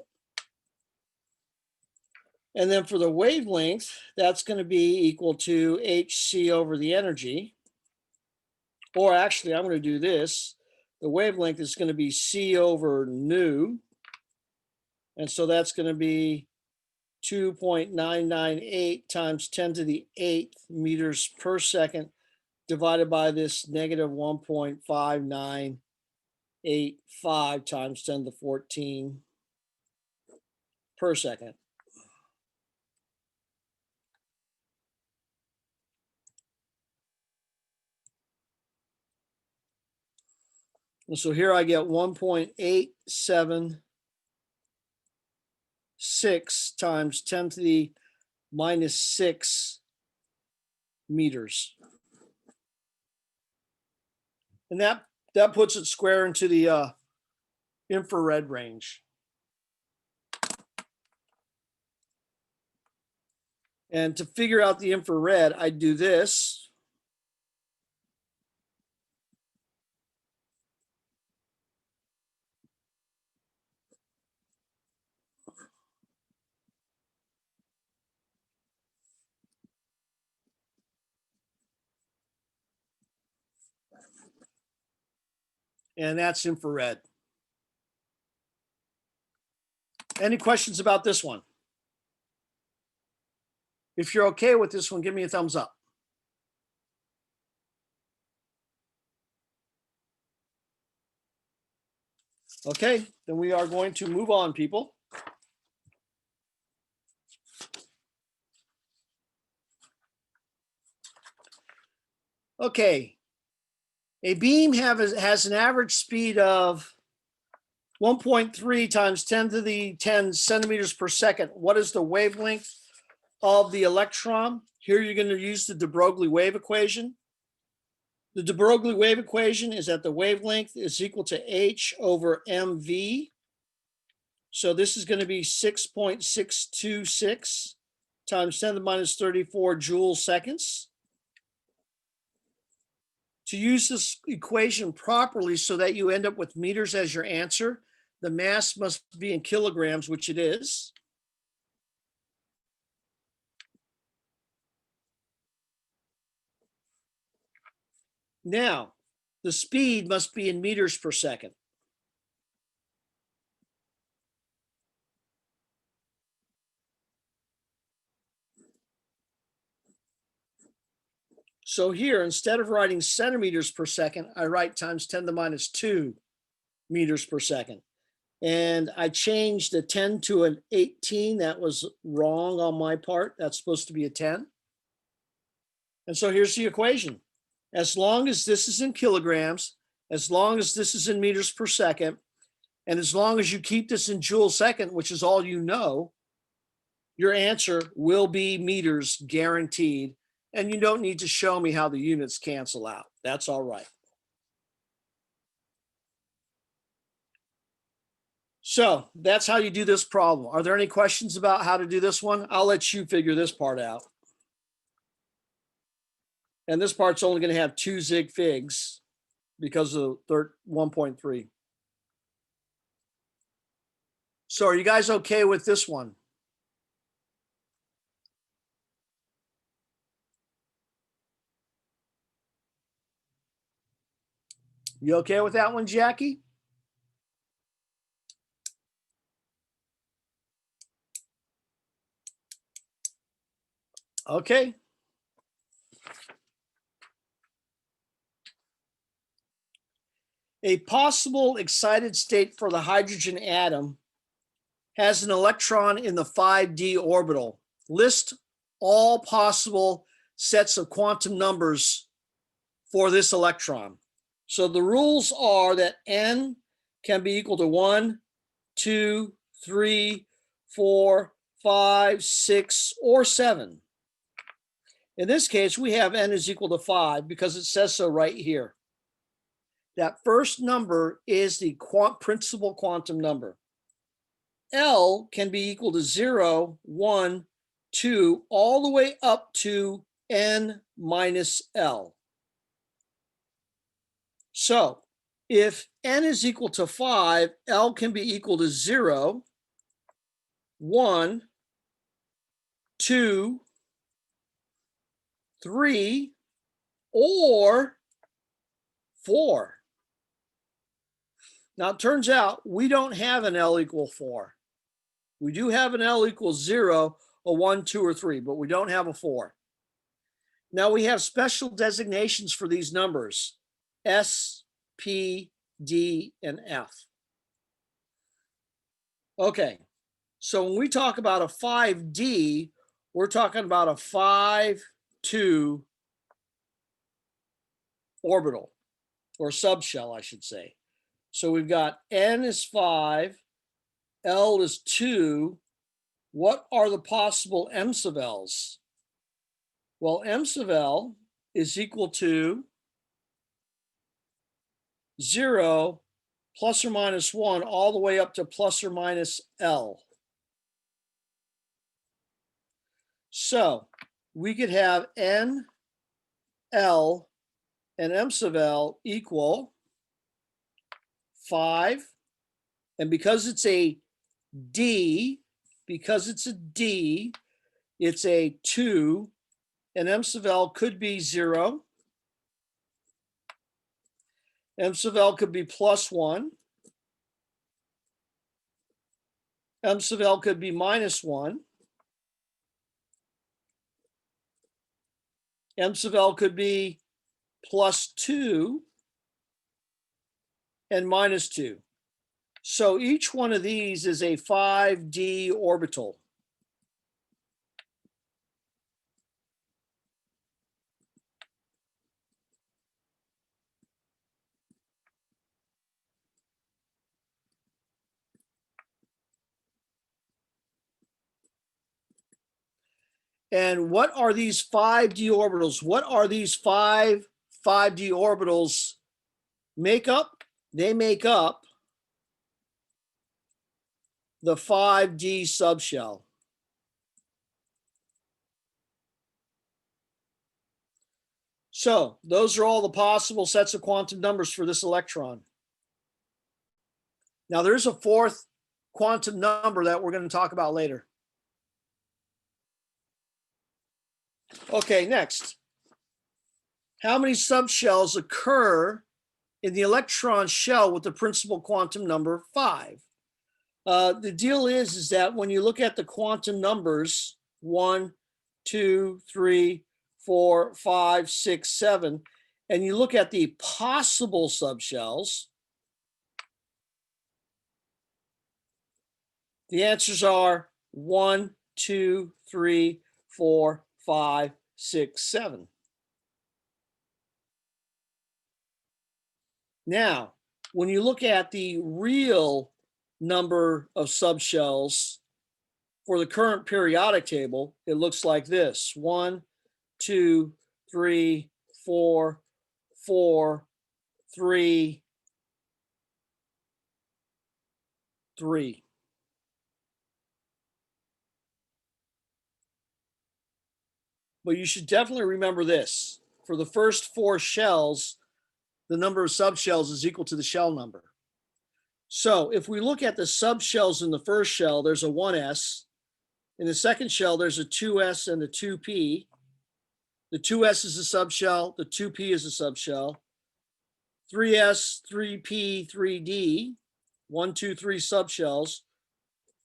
And then for the wavelength, that's going to be equal to hc over the energy. Or actually, I'm going to do this. The wavelength is going to be c over nu. And so that's going to be 2.998 times 10 to the 8th meters per second divided by this negative 1.5985 times 10 to the 14 per second. And so here I get 1.876 times 10 to the minus 6 meters. And that puts it square into the infrared range. And to figure out the infrared, I do this. And that's infrared. Any questions about this one? If you're okay with this one, give me a thumbs up. Okay, then we are going to move on, people. Okay, a beam has an average speed of 1.3 times 10 to the 10 centimeters per second. What is the wavelength of the electron? Here you're going to use the de Broglie wave equation. The de Broglie wave equation is that the wavelength is equal to h over mv. So this is going to be 6.626 times 10 to the minus 34 joule seconds. To use this equation properly so that you end up with meters as your answer, the mass must be in kilograms, which it is. Now, the speed must be in meters per second. So here, instead of writing centimeters per second, I write times 10 to the minus 2 meters per second. And I changed the 10 to an 18. That was wrong on my part. That's supposed to be a 10. And so here's the equation. As long as this is in kilograms, as long as this is in meters per second, and as long as you keep this in joule second, which is all you know, your answer will be meters guaranteed. And you don't need to show me how the units cancel out. That's all right. So that's how you do this problem. Are there any questions about how to do this one? I'll let you figure this part out. And this part's only going to have 2 zig figs because of 1.3. So are you guys okay with this one? You okay with that one, Jackie? Okay. A possible excited state for the hydrogen atom has an electron in the 5d orbital. List all possible sets of quantum numbers for this electron. So the rules are that n can be equal to 1, 2, 3, 4, 5, 6, or 7. In this case, we have n is equal to 5 because it says so right here. That first number is the principal quantum number. L can be equal to 0, 1, 2, all the way up to n minus L. So if n is equal to 5, L can be equal to 0, 1, 2, 3, or 4. Now, it turns out we don't have an L equal 4. We do have an L equals 0, a 1, 2, or 3, but we don't have a 4. Now, we have special designations for these numbers, S, P, D, and F. Okay, so when we talk about a 5D, we're talking about a 5-2 orbital, or subshell, I should say. So we've got n is 5, L is 2. What are the possible m sub L's? Well, m sub L is equal to 0 plus or minus 1 all the way up to plus or minus L. So we could have n, L, and m sub L equal 5. And because it's a D, it's a 2, and m sub L could be 0. M sub L could be plus 1. M sub L could be minus 1. M sub L could be plus 2 and minus 2. So each one of these is a 5d orbital. And what are these 5d orbitals? What are these 5d orbitals make up? They make up the 5d subshell. So those are all the possible sets of quantum numbers for this electron. Now there's a fourth quantum number that we're going to talk about later. Okay, next. How many subshells occur in the electron shell with the principal quantum number 5? The deal is that when you look at the quantum numbers 1, 2, 3, 4, 5, 6, 7, and you look at the possible subshells, the answers are 1, 2, 3, 4, 5, 6, 7. Now, when you look at the real number of subshells for the current periodic table, it looks like this: 1, 2, 3, 4, 4, 3, 3. But you should definitely remember this: for the first 4 shells, the number of subshells is equal to the shell number. So if we look at the subshells in the first shell, there's a 1s. In the second shell, there's a 2s and a 2p. The 2s is a subshell, the 2p is a subshell. 3s, 3p, 3d, 1, 2, 3 subshells.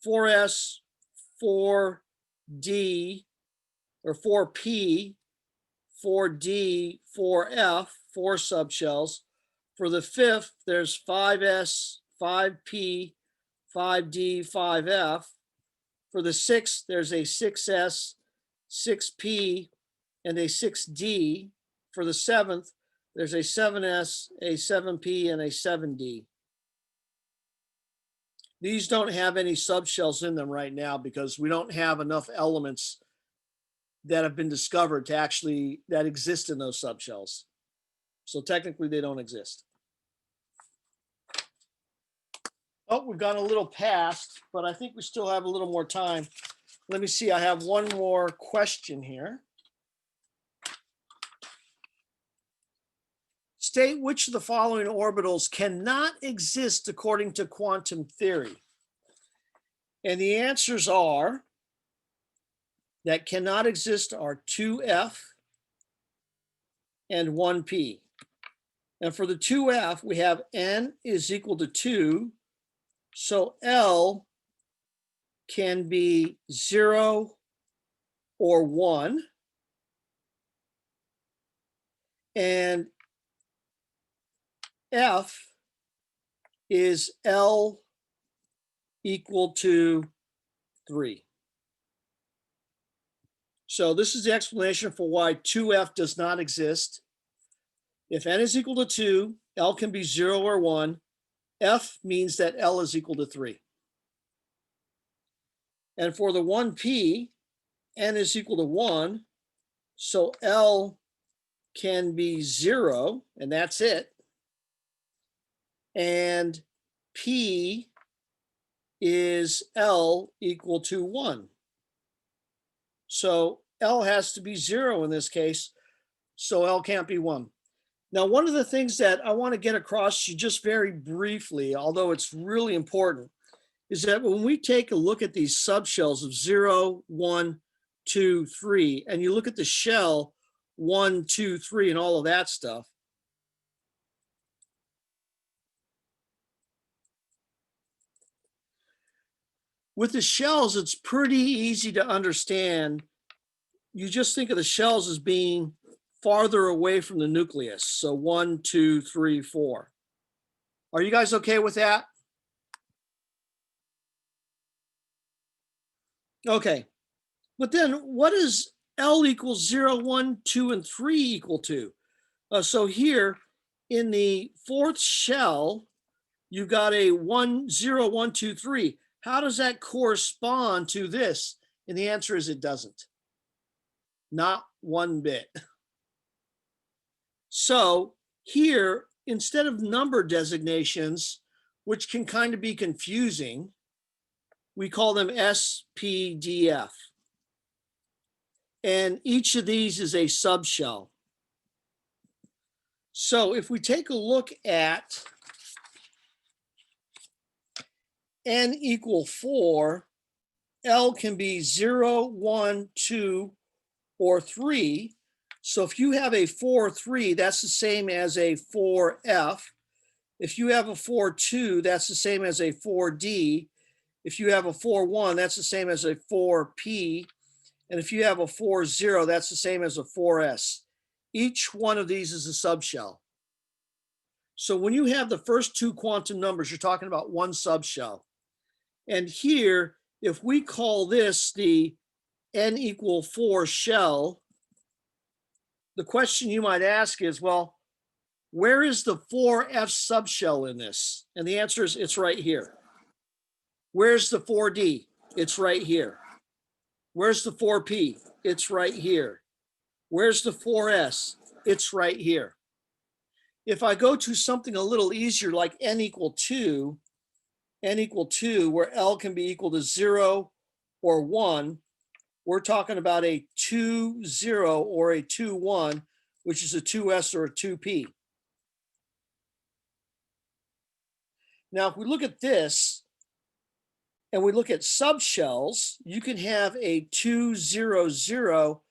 4s, 4d, or 4p, 4d, 4f, 4 subshells. For the fifth, there's 5s, 5p, 5d, 5f. For the sixth, there's a 6s, 6p, and a 6d. For the seventh, there's a 7s, a 7p, and a 7d. These don't have any subshells in them right now because we don't have enough elements that have been discovered to actually that exist in those subshells. So technically they don't exist. Oh, we've gone a little past, but I think we still have a little more time. Let me see, I have one more question here. State which of the following orbitals cannot exist according to quantum theory. And the answers are that cannot exist are 2f and 1p. And for the 2f, we have n is equal to 2. So L can be 0 or 1. And F is L equal to 3. So this is the explanation for why 2f does not exist. If n is equal to 2, L can be 0 or 1. F means that L is equal to 3. And for the 1p, n is equal to 1. So L can be 0, and that's it. And P is L equal to 1. So L has to be 0 in this case, so L can't be 1. Now, one of the things that I want to get across to you just very briefly, although it's really important, is that when we take a look at these subshells of 0, 1, 2, 3, and you look at the shell 1, 2, 3, and all of that stuff, with the shells, it's pretty easy to understand. You just think of the shells as being farther away from the nucleus. So 1, 2, 3, 4. Are you guys okay with that? Okay. But then what is L equals 0, 1, 2, and 3 equal to? So here in the fourth shell, you've got a 1, 0, 1, 2, 3. How does that correspond to this? And the answer is it doesn't. Not one bit. So here, instead of number designations, which can kind of be confusing, we call them S, P, D, F. And each of these is a subshell. So if we take a look at n equal 4, L can be 0, 1, 2, or 3. So if you have a 4, 3, that's the same as a 4F. If you have a 4, 2, that's the same as a 4D. If you have a 4, 1, that's the same as a 4P. And if you have a 4, 0, that's the same as a 4S. Each one of these is a subshell. So when you have the first two quantum numbers, you're talking about one subshell. And here, if we call this the n equal 4 shell, the question you might ask is, well, where is the 4F subshell in this? And the answer is it's right here. Where's the 4D? It's right here. Where's the 4P? It's right here. Where's the 4S? It's right here. If I go to something a little easier like n equal 2, where L can be equal to 0 or 1, we're talking about a 2, 0 or a 2, 1, which is a 2S or a 2P. Now, if we look at this and we look at subshells, you can have a 2, 0, 0.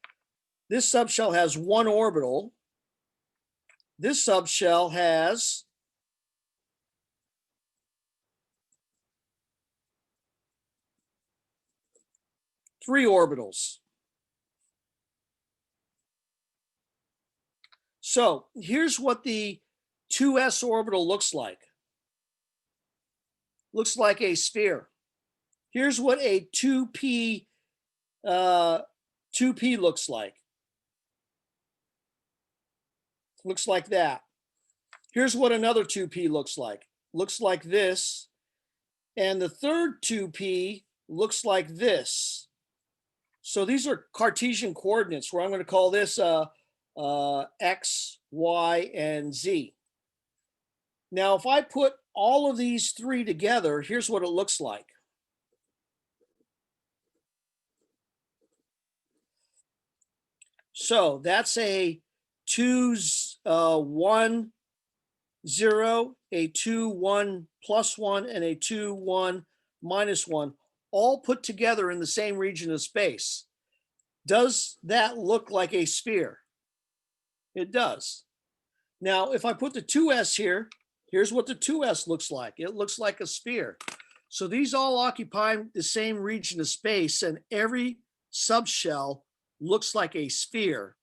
This subshell has 1 orbital. This subshell has 3 orbitals. So here's what the 2s orbital looks like. Looks like a sphere. Here's what a 2p looks like. Looks like that. Here's what another 2p looks like. Looks like this. And the third 2p looks like this. So these are Cartesian coordinates where I'm going to call this X, Y, and Z. Now, if I put all of these 3 together, here's what it looks like. So that's a 2, 1, 0, a 2, 1 plus 1, and a 2, 1 minus 1, all put together in the same region of space. Does that look like a sphere? It does. Now, if I put the 2s here, here's what the 2s looks like. It looks like a sphere. So these all occupy the same region of space, and every subshell looks like a sphere,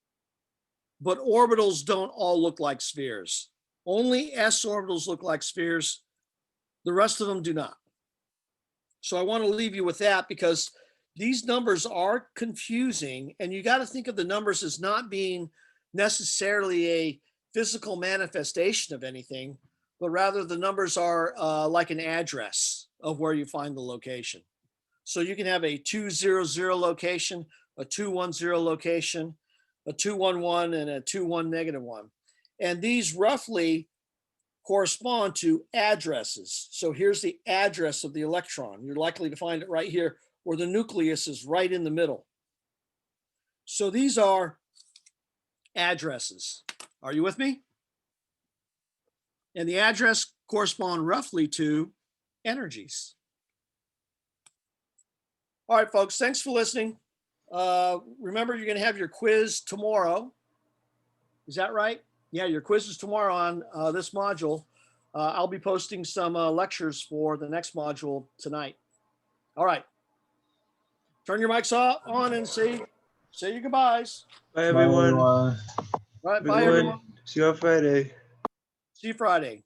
but orbitals don't all look like spheres. Only s orbitals look like spheres. The rest of them do not. So I want to leave you with that because these numbers are confusing, and you got to think of the numbers as not being necessarily a physical manifestation of anything, but rather the numbers are like an address of where you find the location. So you can have a 200 location, a 210 location, a 211, and a 21 -1. And these roughly correspond to addresses. So here's the address of the electron. You're likely to find it right here where the nucleus is right in the middle. So these are addresses. Are you with me? And the address correspond roughly to energies. All right, folks, thanks for listening. Remember, you're going to have your quiz tomorrow. Is that right? Yeah, your quiz is tomorrow on this module. I'll be posting some lectures for the next module tonight. All right. Turn your mics on and say your goodbyes. Bye, everyone. Bye, everyone. All right, Good bye, everyone. one. See you on Friday. See you Friday.